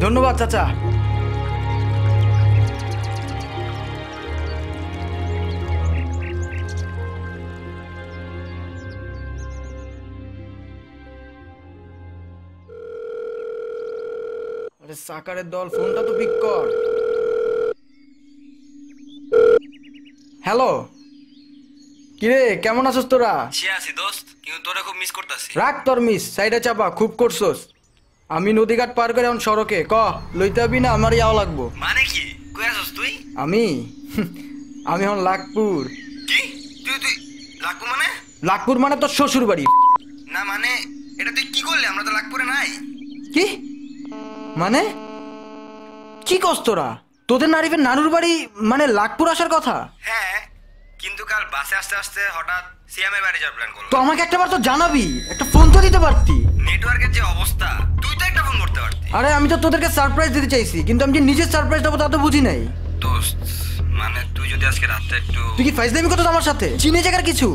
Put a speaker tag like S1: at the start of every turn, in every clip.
S1: ধন্যবাদ চাচা। আরে সাকারের দল, ফোনটা তো পিক কর। হ্যালো, কিরে কেমন আছিস তোরা?
S2: সে আছি দোস্ত, কিন্তু তোরা খুব মিস করতাছি।
S1: রাখ তোর মিস, সাইডে চাপা, খুব করছস। আমি নদীঘাট পার করে এখন সড়কে ক লইতে হবি না, আমার ইয়াও লাগবো।
S2: মানে কি কই আছস তুই?
S1: আমি আমি এখন লাখপুর।
S2: কি তুই তুই লাখপুর মানে?
S1: লাখপুর মানে তোর শ্বশুর বাড়ি।
S2: না মানে এটা তুই কি করলি? আমরা তো লাখপুরে নাই।
S1: কি মানে? কি কস তোরা? তোদের নারিফের নানুর বাড়ি মানে লাখপুর আসার কথা?
S2: হ্যাঁ, কিন্তু কাল বাসে আসতে আসতে হঠাৎ সিয়ামের বাড়ি যাওয়ার প্ল্যান করলো।
S1: তো আমাকে একটাবার তো জানাবি, একটা ফোন তো দিতে পারতি।
S2: নেটওয়ার্কের যে অবস্থা, তুই তো একটা ফোন করতে পারতি।
S1: আরে আমি তো তোদেরকে সারপ্রাইজ দিতে চাইছি, কিন্তু আমি যে নিজের সারপ্রাইজ দেবো তা তো বুঝি নাই।
S2: দোস্ত মানে তুই যদি আজকে রাতে একটু
S1: তুই কি ফাইজলামি করছিস আমার সাথে? চিনে জায়গার কিছু?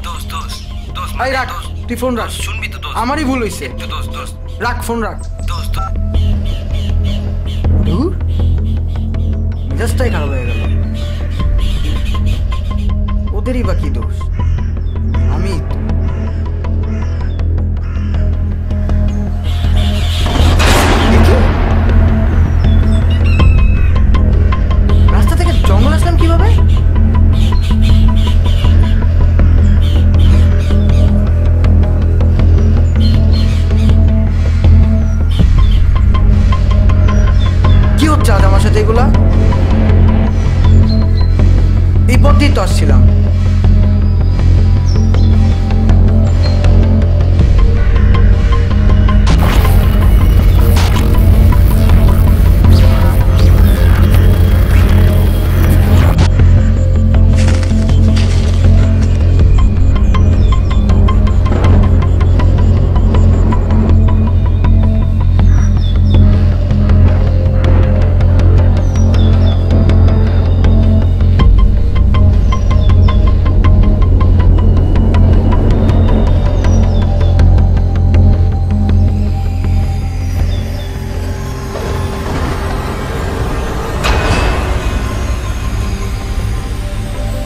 S2: দোস্ত দোস্ত দোস্ত
S1: ভাই রাখ, তুই ফোন রাখ।
S2: শুনবি তো দোস্ত,
S1: আমারই ভুল হইছে।
S2: একটু দোস্ত দোস্ত
S1: রাখ ফোন রাখ।
S2: দোস্ত
S1: ধুর, মেজাজটাই খারাপ হয়ে গেল। ওদেরই বা কি দোষ? আমি রাস্তা থেকে জঙ্গল আসলাম কিভাবে? কি হচ্ছে আজ আমার সাথে এগুলা? এই পথ দিয়ে তো আসছিলাম।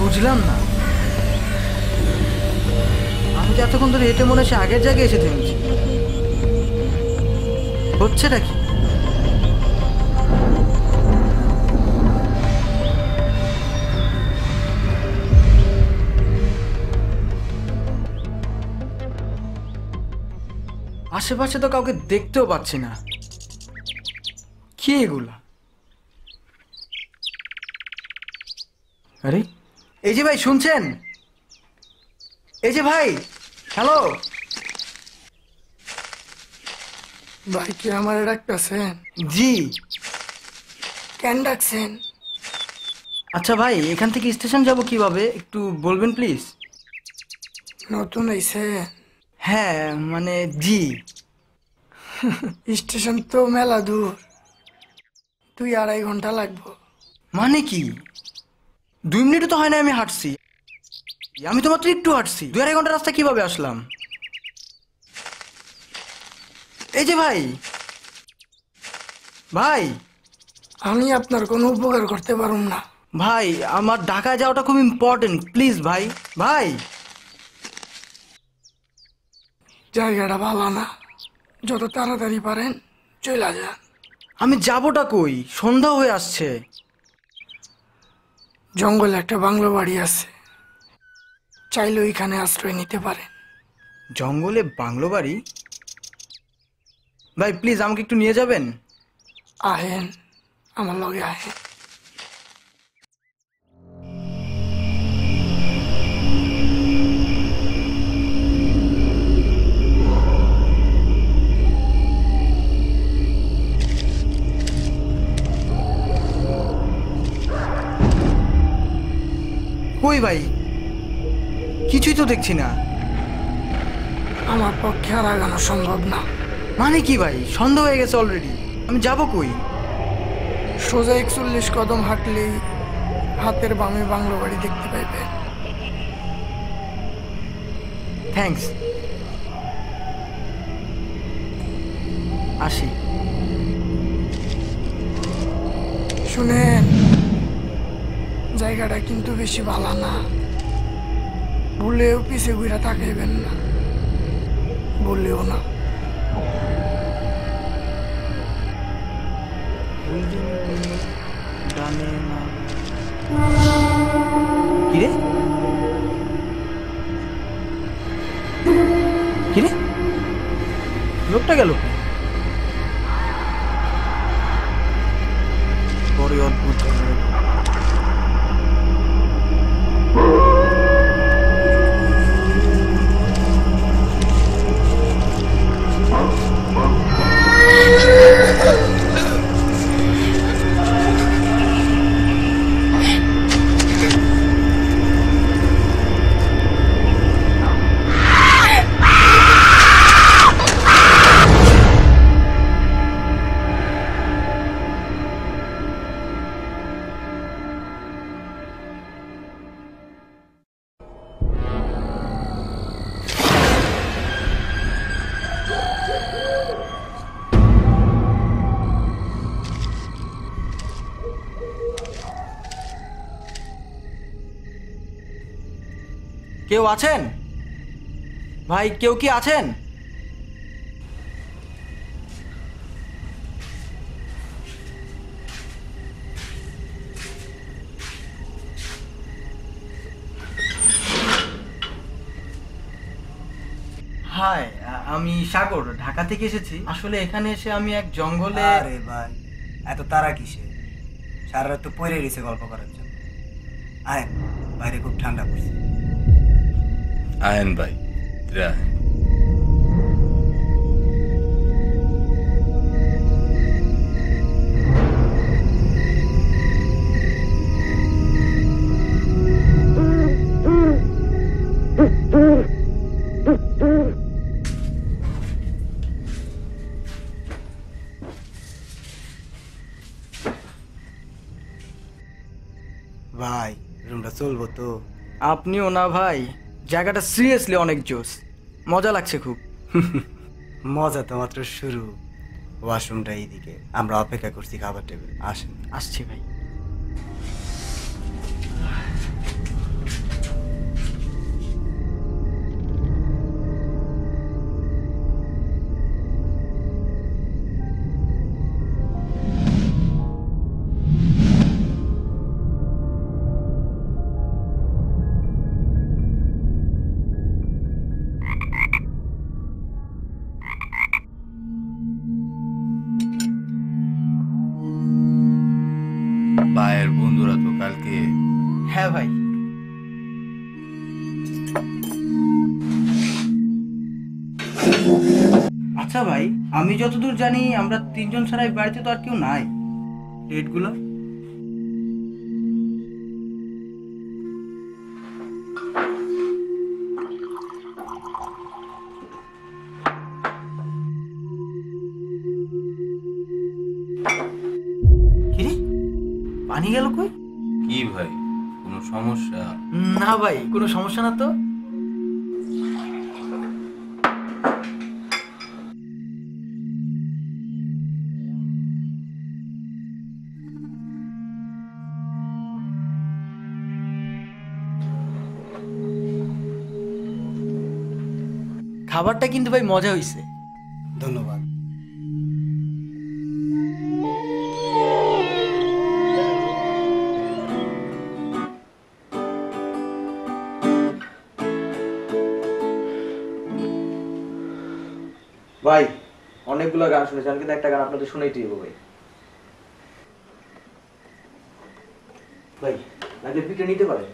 S1: বুঝলাম না, আমি তো এতক্ষণ ধরে হেঁটে মনে হচ্ছে আগের জায়গায় এসে থেমেছি। হচ্ছেটা কি? আশেপাশে তো কাউকে দেখতেও পাচ্ছি না। কি এগুলা? আরে এই যে ভাই, শুনছেন? এই যে ভাই, হ্যালো।
S3: ভাই কি আমার ডাকতেছেন?
S1: জি।
S3: কেন ডাকছেন?
S1: আচ্ছা ভাই, এখান থেকে স্টেশন যাব কিভাবে একটু বলবেন প্লিজ?
S3: নতুন আইছে?
S1: হ্যাঁ মানে জি।
S3: স্টেশন তো মেলা দূর, 2-2.5 ঘন্টা লাগবো।
S1: মানে কি? 2 মিনিটও তো হয় না আমি হাঁটছি। আমি তো মাত্র একটু হাঁটছি, 2-2.5 ঘন্টা রাস্তা কিভাবে আসলাম? এই যে ভাই, ভাই
S3: আমি আপনার কোনো উপকার করতে পারুম না।
S1: ভাই আমার ঢাকায় যাওয়াটা খুব ইম্পর্টেন্ট, প্লিজ ভাই। ভাই
S3: জায়গাটা ভালো না, যত তাড়াতাড়ি পারেন চলে যান।
S1: আমি যাবোটা কই? সন্ধ্যা হয়ে আসছে।
S3: জঙ্গলে একটা বাংলো বাড়ি আছে, চাইলে ওইখানে আশ্রয় নিতে পারেন।
S1: জঙ্গলে বাংলো বাড়ি? ভাই প্লিজ আমাকে একটু নিয়ে যাবেন?
S3: আহেন, আমার লগে আহেন।
S1: কই ভাই, কিছুই তো দেখছি না।
S3: আমার পক্ষে আর আগানো সম্ভব না।
S1: মানে কি ভাই, সন্ধ্যা হয়ে গেছে অলরেডি, আমি যাব কই?
S3: সোজা 41 কদম হাঁটলেই হাতের বামে বাংলো বাড়ি দেখতে পাইবেন।
S1: থ্যাঙ্কস, আসি।
S3: শুনেন, জায়গাটা কিন্তু বেশি ভালো না, ভুলেও পিছে ঘুরে তাকাইবেন না, বললেও না।
S1: কিরে কিরে লোকটা গেল বড়ই অদ্ভুত ধরনের লোক। কেউ আছেন ভাই? কেউ কি আছেন? হাই, আমি সাগর, ঢাকা থেকে এসেছি। আসলে এখানে এসে আমি এক জঙ্গলে।
S4: আরে ভাই, এত তারা কিসে? সারা রাত তো পড়ে রয়েছে গল্প করার জন্য। আয়েন, বাইরে খুব ঠান্ডা পড়ছে।
S5: আয়েন ভাই, আয়েন।
S4: ভাই, রুমটা চলবো তো?
S1: আপনিও না ভাই, জায়গাটা সিরিয়াসলি অনেক জোস, মজা লাগছে খুব।
S4: মজা তো মাত্র শুরু। ওয়াশরুমটা এইদিকে, আমরা অপেক্ষা করছি খাবার টেবিল। আসেন।
S1: আসছি ভাই।
S5: ভাইয়ের বন্ধুরা তো কালকে।
S1: হ্যাঁ ভাই। আচ্ছা ভাই, আমি যতদূর জানি আমরা তিনজন ছাড়াই বাড়িতে তো আর কেউ নাই। ডেটগুলো কিরে, পানি গেল কই?
S5: কি ভাই, কোনো সমস্যা?
S1: না ভাই, কোনো সমস্যা না তো। খাবারটা কিন্তু ভাই মজা হইছে।
S4: ধন্যবাদ।
S1: ভাই অনেকগুলো গান শুনেছেন, কিন্তু একটা গান আপনাদের শুনেই দিব ভাই। ভাই লাগলে পিঠে নিতে পারে।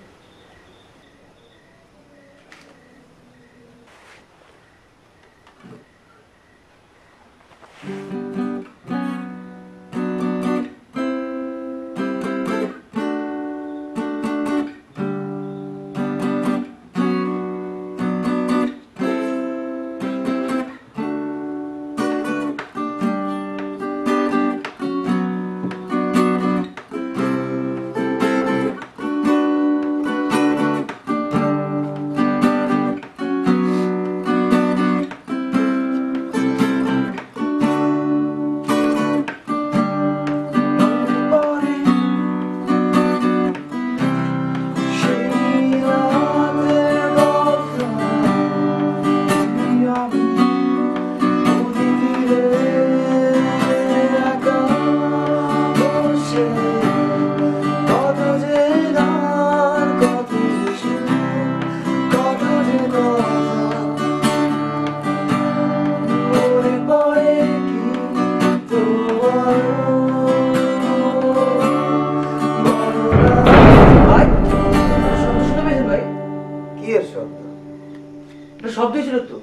S1: হয়েছিল তো।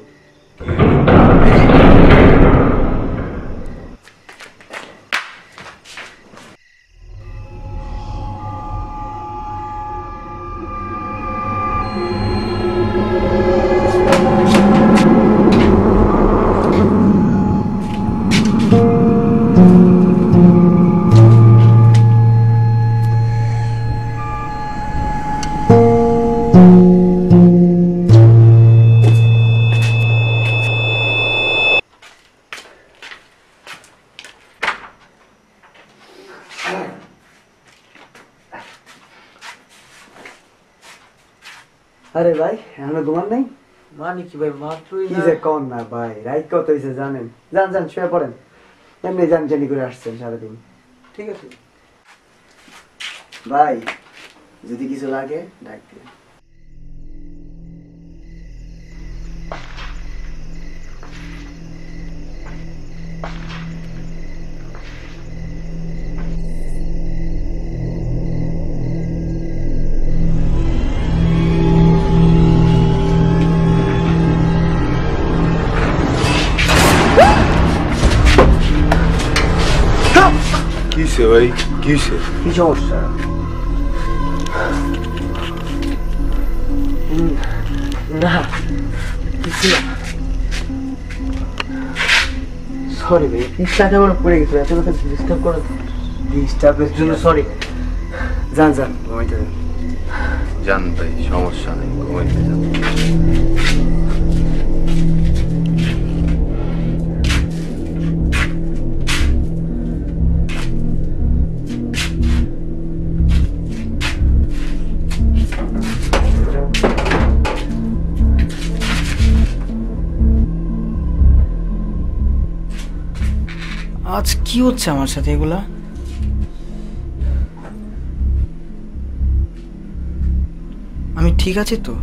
S6: আরে ভাই আমরা ঘুমান নাই?
S1: মানে কি ভাই, মাত্রই
S6: কি যে কন না ভাই, রাইত কত হয়েছে জানেন? যান যান শুয়ে পড়েন, এমনি জান জানি করে আসছেন সারাদিন।
S1: ঠিক আছে
S6: ভাই যদি কিছু লাগে ডাক দিন।
S5: কিসে ভাই কিসে?
S6: কি সমস্যা? না কিছু না। সরি ভাই, ইচ্ছাটা আমার পড়ে গেছিল, এত কথা ডিস্টার্ব করার ডিস্টার্বের জন্য সরি। যান যান ঘুমাইতে যান।
S5: জান ভাই, সমস্যা নেই, ঘুমাইতে যান।
S1: আজ কি হচ্ছে আমার সাথে এগুলা? আমি ঠিক আছি তো?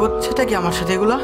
S1: হচ্ছেটা কি আমার সাথে এগুলা?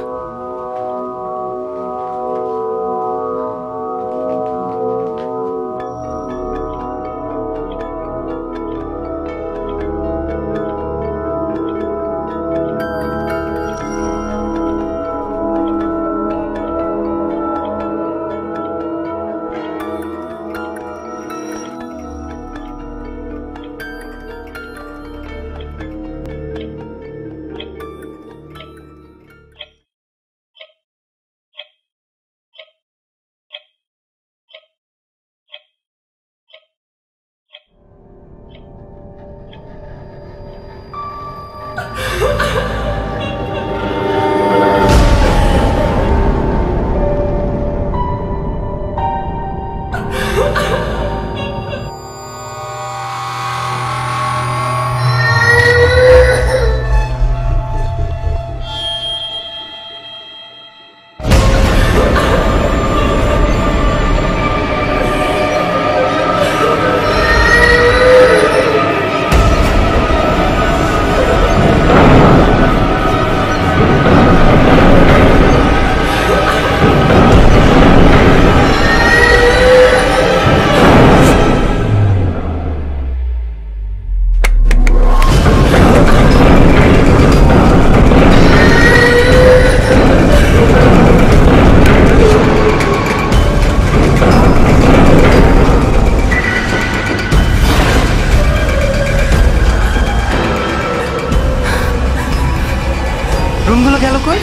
S1: রুমগুলো গেল কই?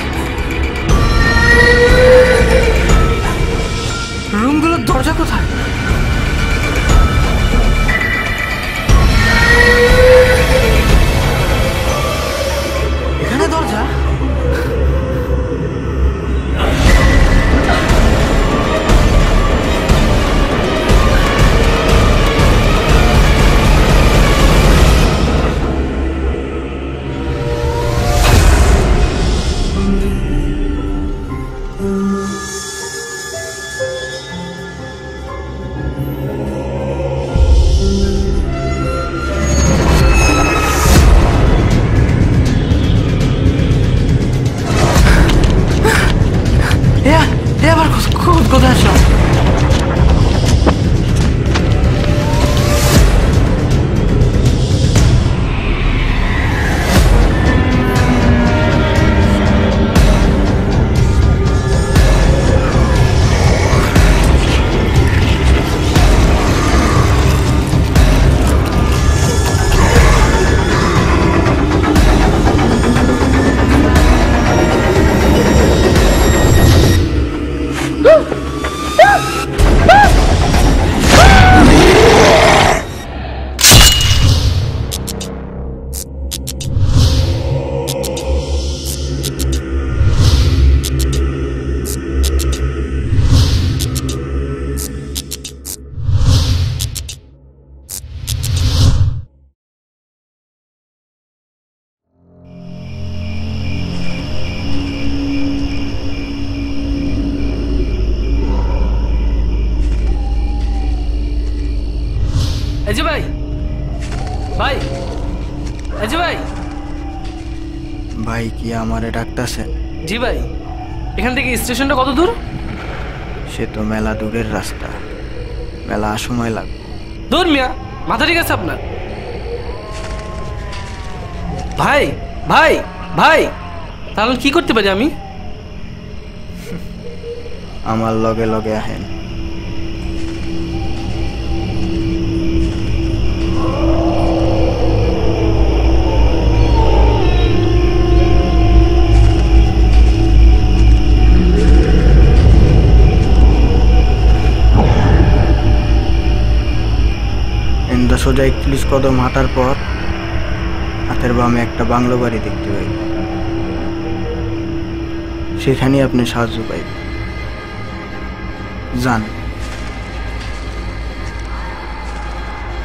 S1: রুমগুলোর দরজা কোথায়? এখানে দরজা? কোথায় আসলাম?
S7: এজি ভাই, ভাই, এজি ভাই।
S1: ভাই কি আমারে ডাকতেছেন?
S7: জি ভাই, এখান থেকে স্টেশনটা কত দূর?
S1: সে তো মেলা দূরের রাস্তা, মেলা সময় লাগবে।
S7: দূর মিয়া, মাথা ঠিক আছে আপনার? ভাই ভাই ভাই, তাহলে কি করতে পারি আমি?
S1: আমার লগে লগে আহেন। সোজা 41 কদম হাঁটার পর হাতের বামে একটা বাংলো বাড়ি দেখতে পাই, সেখানে আপনি সাহায্য পাইবেন। যান,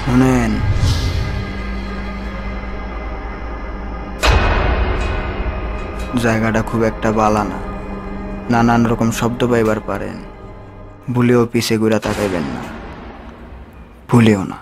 S1: শুনেন, জায়গাটা খুব একটা বালা না, নানান রকম শব্দ পাইবার পারেন। ভুলেও পিছে ঘুরা তাকাইবেন না, ভুলেও না।